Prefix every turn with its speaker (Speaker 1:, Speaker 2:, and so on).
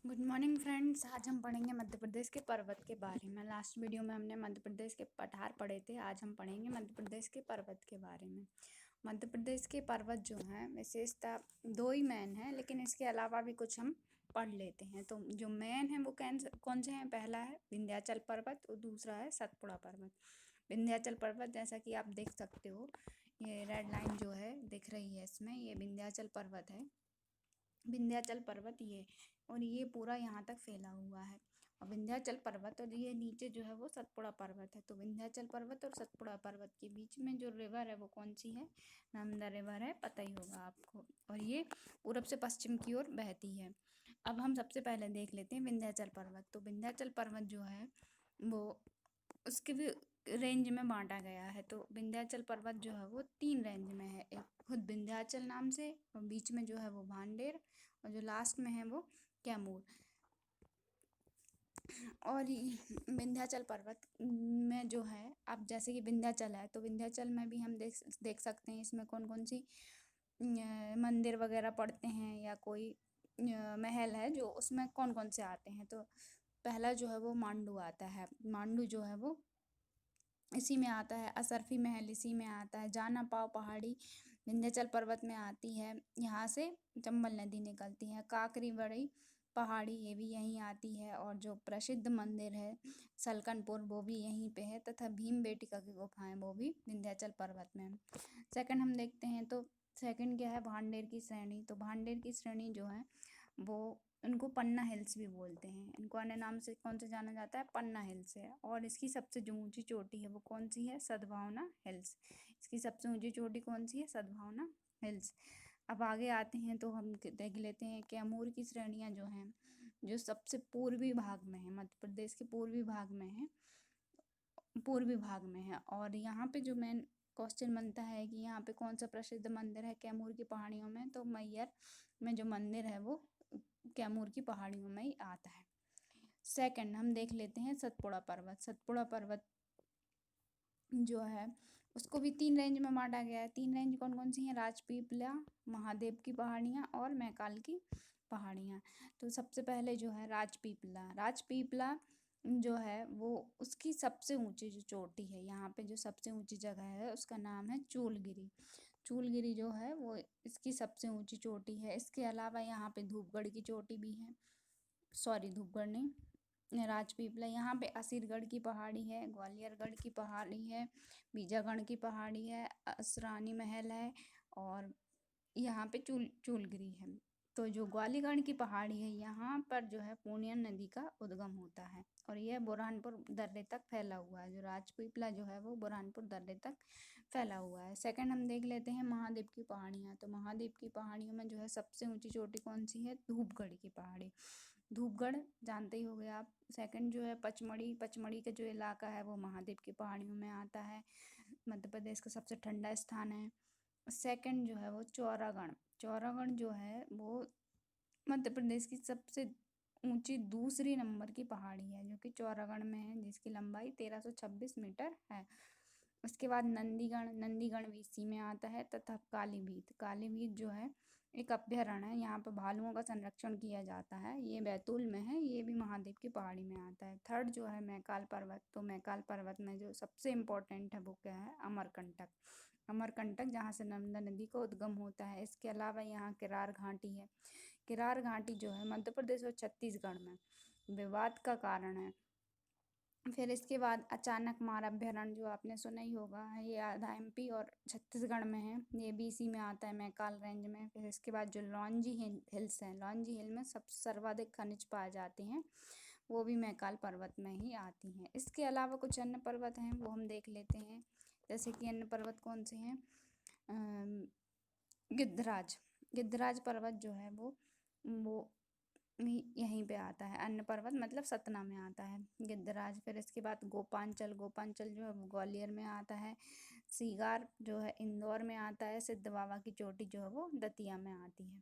Speaker 1: Good morning friends. आज हम पढ़ेंगे मध्य प्रदेश के पर्वत के बारे में। लास्ट वीडियो में हमने मध्य प्रदेश के पठार पढ़े थे। आज हम पढ़ेंगे मध्य प्रदेश के पर्वत के बारे में। मध्य प्रदेश के पर्वत जो हैं विशेषता दो ही मेन हैं, लेकिन इसके अलावा भी कुछ हम पढ़ लेते हैं। तो जो मेन है वो कौन से हैं? पहला है विंध्याचल पर्वत और दूसरा है सतपुड़ा पर्वत। विंध्याचल पर्वत जैसा कि आप देख सकते हो, ये रेड लाइन जो है दिख रही है इसमें, ये विंध्याचल पर्वत है। विंध्याचल पर्वत ये पूरा यहाँ तक फैला हुआ है। और विंध्याचल पर्वत और ये नीचे जो है वो सतपुड़ा पर्वत है। तो विंध्याचल पर्वत और सतपुड़ा पर्वत के बीच में जो रिवर है वो कौन सी है? नर्मदा रिवर है, पता ही होगा आपको। और ये पूरब से पश्चिम की ओर बहती है। अब हम सबसे पहले देख लेते हैं विंध्याचल पर्वत। तो विंध्याचल पर्वत जो है वो उसके भी रेंज में बांटा गया है। तो विंध्याचल पर्वत जो है वो 3 रेंज में है। एक खुद विंध्याचल नाम से, और बीच में जो है वो भांडेर, और जो लास्ट में है वो कैमूर। और विंध्याचल पर्वत में जो है, अब जैसे कि विंध्याचल है तो विंध्याचल में भी हम देख सकते हैं इसमें कौन कौन सी मंदिर वगैरह पड़ते हैं, या कोई महल है जो उसमें कौन कौन से आते हैं। तो पहला जो है वो मांडू आता है। मांडू जो है वो इसी में आता है। असरफी महल इसी में आता है। जाना पाव पहाड़ी विंध्याचल पर्वत में आती है, यहाँ से चंबल नदी निकलती है। काकरी बड़ी पहाड़ी ये भी यहीं आती है। और जो प्रसिद्ध मंदिर है सलकनपुर वो भी यहीं पे है, तथा भीम बेटिका की गुफाएं वो भी विंध्याचल पर्वत में है। सेकंड हम देखते हैं तो सेकंड क्या है? भांडेर की श्रेणी। तो भांडेर की श्रेणी जो है वो, इनको पन्ना हिल्स भी बोलते हैं। इनको अन्य नाम से कौन से जाना जाता है? पन्ना हिल्स है। और इसकी सबसे जो ऊंची चोटी है वो कौन सी है? सद्भावना हिल्स। इसकी सबसे ऊंची चोटी कौन सी है? सद्भावना हिल्स। अब आगे आते हैं तो हम देख लेते हैं कैमूर की श्रेणियाँ जो हैं, जो सबसे पूर्वी भाग में है, मध्य प्रदेश के पूर्वी भाग में है, पूर्वी भाग में है। और यहाँ पे जो मेन क्वेश्चन बनता है कि यहाँ पे कौन सा प्रसिद्ध मंदिर है कैमूर की पहाड़ियों में? तो मैयर में जो मंदिर है वो कैमूर की पहाड़ियों में ही आता है। सेकंड हम देख लेते हैं सतपुड़ा पर्वत। सतपुड़ा पर्वत जो है उसको भी 3 रेंज में बांटा गया है। 3 रेंज कौन कौन सी हैं? राजपीपला, महादेव की पहाड़ियाँ और मैकाल की पहाड़ियाँ। तो सबसे पहले जो है राजपीपला। राजपीपला जो है वो उसकी सबसे ऊंची जो चोटी है, यहाँ पे जो सबसे ऊंची जगह है उसका नाम है चूलगिरी। चूलगिरी जो है वो इसकी सबसे ऊंची चोटी है। इसके अलावा यहाँ पे धूपगढ़ की चोटी भी है। सॉरी, धूपगढ़ नहीं, राजपीपला। यहाँ पे असीरगढ़ की पहाड़ी है, ग्वालियरगढ़ की पहाड़ी है, बीजागढ़ की पहाड़ी है, असरानी महल है, और यहाँ पे चूलगिरी है। तो जो ग्वालीगढ़ की पहाड़ी है यहाँ पर जो है पूर्णिया नदी का उद्गम होता है, और यह बुरहानपुर दर्रे तक फैला हुआ है। जो राजपीपला जो है वो बुरहानपुर दर्रे तक फैला हुआ है। सेकंड हम देख लेते हैं महादेव की पहाड़ियाँ। तो महादेव की पहाड़ियों में जो है सबसे ऊंची चोटी कौन सी है? धूपगढ़ की पहाड़ी। धूपगढ़ जानते ही होंगे आप। सेकंड जो है पचमढ़ी। पचमढ़ी का जो इलाका है वो महादेव की पहाड़ियों में आता है। मध्य प्रदेश का सबसे ठंडा स्थान है। सेकंड जो है वो चौरागढ़। चौरागढ़ जो है वो मध्य प्रदेश की सबसे ऊंची दूसरी नंबर की पहाड़ी है, जो कि चौरागढ़ में है, जिसकी लंबाई 1326 मीटर है। उसके बाद नंदीगढ़। नंदीगढ़ भी इसी में आता है। तथा कालीभीत। कालीभीत जो है एक अभ्यारण्य है, यहाँ पर भालुओं का संरक्षण किया जाता है। ये बैतूल में है, ये भी महादेव की पहाड़ी में आता है। थर्ड जो है मैकाल पर्वत। तो मैकाल पर्वत में जो सबसे इम्पोर्टेंट है वो क्या है? अमरकंटक। अमरकंटक जहाँ से नर्मदा नदी का उद्गम होता है। इसके अलावा यहाँ किरार घाटी है। किरार घाटी जो है मध्य प्रदेश और छत्तीसगढ़ में विवाद का कारण है। फिर इसके बाद अचानक मार अभ्यारण्य, जो आपने सुना ही होगा, ये आधा एमपी और छत्तीसगढ़ में है, ये भी इसी में आता है मैकाल रेंज में। फिर इसके बाद जो लॉन्जी हिल्स हैं, लॉन्जी हिल में सब सर्वाधिक खनिज पाए जाते हैं, वो भी मैकाल पर्वत में ही आती हैं। इसके अलावा कुछ अन्य पर्वत हैं वो हम देख लेते हैं। जैसे कि अन्य पर्वत कौन से हैं? गिद्धराज। गिद्धराज पर्वत जो है वो यहीं पे आता है। अन्य पर्वत मतलब सतना में आता है गिद्धराज। फिर इसके बाद गोपांचल। गोपांचल जो है वो ग्वालियर में आता है। सीगार जो है इंदौर में आता है। सिद्ध बाबा की चोटी जो है वो दतिया में आती है।